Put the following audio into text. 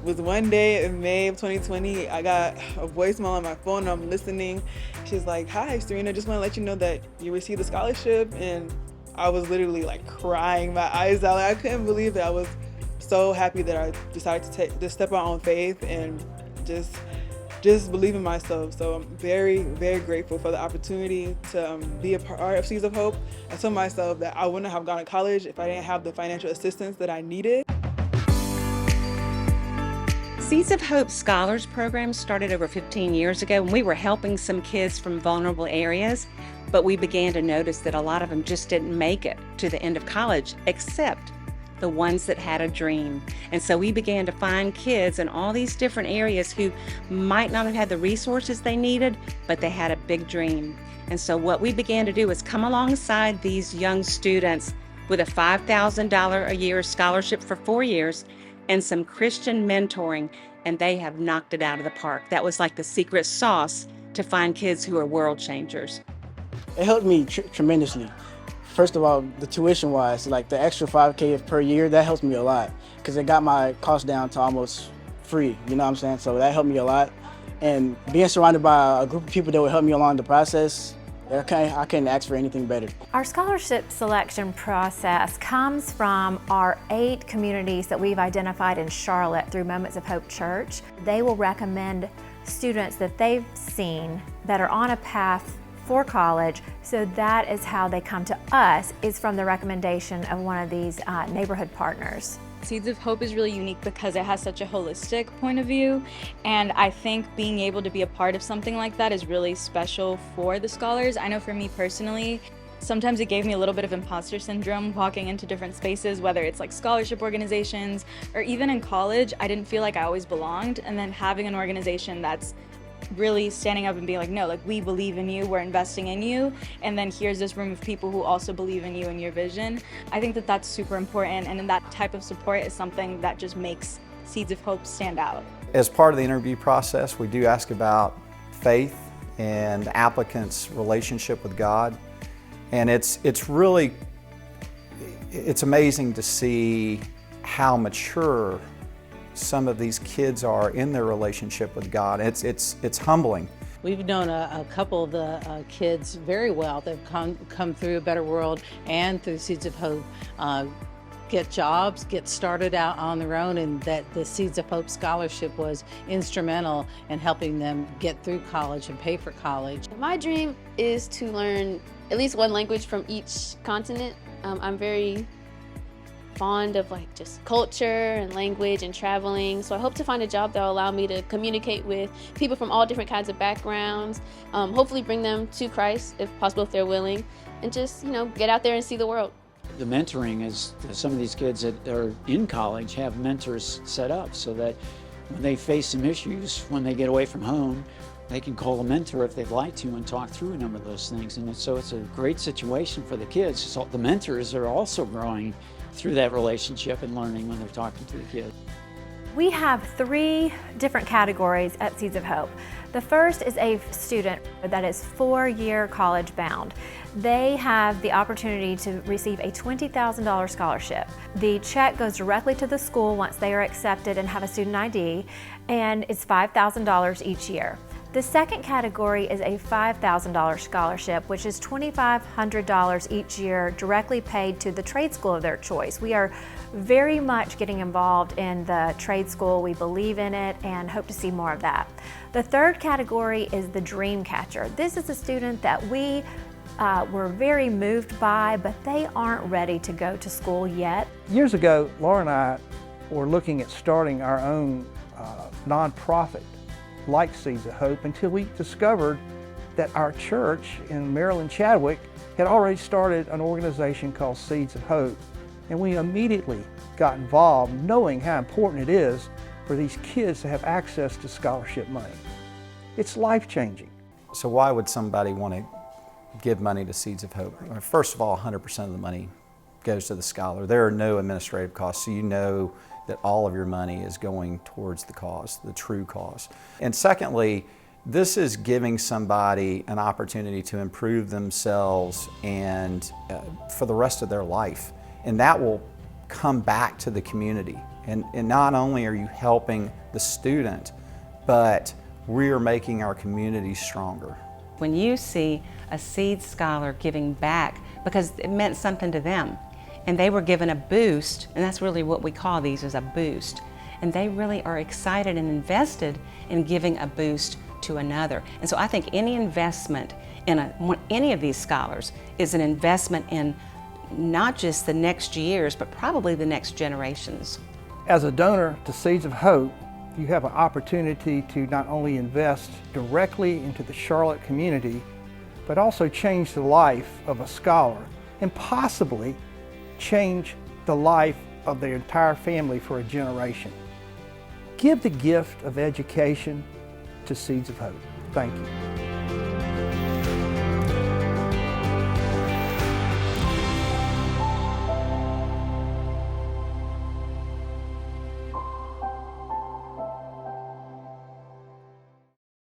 was one day in May of 2020, I got a voicemail on my phone. I'm listening. She's like, "Hi, Serena, just want to let you know that you received a scholarship." And I was literally like crying my eyes out. Like, I couldn't believe it. I was so happy that I decided to step out on faith and just believe in myself. So I'm very, very grateful for the opportunity to be a part of Seeds of Hope. I told myself that I wouldn't have gone to college if I didn't have the financial assistance that I needed. Seeds of Hope Scholars Program started over 15 years ago when we were helping some kids from vulnerable areas, but we began to notice that a lot of them just didn't make it to the end of college, except the ones that had a dream. And so we began to find kids in all these different areas who might not have had the resources they needed, but they had a big dream. And so what we began to do is come alongside these young students with a $5,000 a year scholarship for 4 years and some Christian mentoring, and they have knocked it out of the park. That was like the secret sauce to find kids who are world changers. It helped me tremendously. First of all, the tuition-wise, like the extra $5K per year, that helps me a lot because it got my cost down to almost free, you know what I'm saying? So that helped me a lot. And being surrounded by a group of people that would help me along the process, I couldn't ask for anything better. Our scholarship selection process comes from our 8 communities that we've identified in Charlotte through Moments of Hope Church. They will recommend students that they've seen that are on a path for college, so that is how they come to us, is from the recommendation of one of these neighborhood partners. Seeds of Hope is really unique because it has such a holistic point of view, and I think being able to be a part of something like that is really special for the scholars. I know for me personally, sometimes it gave me a little bit of imposter syndrome walking into different spaces, whether it's like scholarship organizations or even in college. I didn't feel like I always belonged, and then having an organization that's really standing up and being like, no, like, we believe in you, we're investing in you, and then here's this room of people who also believe in you and your vision. I think that that's super important, and that type of support is something that just makes Seeds of Hope stand out. As part of the interview process, we do ask about faith and the applicant's relationship with God, and it's amazing to see how mature some of these kids are in their relationship with God. It's humbling. We've known a couple of the kids very well. They've come through A Better World and through Seeds of Hope, get jobs, get started out on their own, and that the Seeds of Hope scholarship was instrumental in helping them get through college and pay for college. My dream is to learn at least one language from each continent. I'm very fond of like just culture and language and traveling, so I hope to find a job that will allow me to communicate with people from all different kinds of backgrounds, hopefully bring them to Christ if possible, if they're willing, and just, you know, get out there and see the world. The mentoring is some of these kids that are in college have mentors set up so that when they face some issues, when they get away from home, they can call a mentor if they'd like to and talk through a number of those things. And so it's a great situation for the kids. So the mentors are also growing through that relationship and learning when they're talking to the kids. We have 3 different categories at Seeds of Hope. The first is a student that is 4-year college bound. They have the opportunity to receive a $20,000 scholarship. The check goes directly to the school once they are accepted and have a student ID, and it's $5,000 each year. The second category is a $5,000 scholarship, which is $2,500 each year directly paid to the trade school of their choice. We are very much getting involved in the trade school. We believe in it and hope to see more of that. The third category is the dream catcher. This is a student that we were very moved by, but they aren't ready to go to school yet. Years ago, Laura and I were looking at starting our own nonprofit like Seeds of Hope until we discovered that our church in Maryland, Chadwick, had already started an organization called Seeds of Hope. And we immediately got involved, knowing how important it is for these kids to have access to scholarship money. It's life-changing. So why would somebody want to give money to Seeds of Hope? First of all, 100% of the money goes to the scholar. There are no administrative costs, so you know that all of your money is going towards the cause, the true cause. And secondly, this is giving somebody an opportunity to improve themselves and for the rest of their life. And that will come back to the community And not only are you helping the student, but we're making our community stronger. When you see a Seed Scholar giving back because it meant something to them, and they were given a boost, and that's really what we call these, is a boost, and they really are excited and invested in giving a boost to another. And so I think any investment in any of these scholars is an investment in not just the next years, but probably the next generations. As a donor to Seeds of Hope, you have an opportunity to not only invest directly into the Charlotte community, but also change the life of a scholar and possibly change the life of their entire family for a generation. Give the gift of education to Seeds of Hope. Thank you.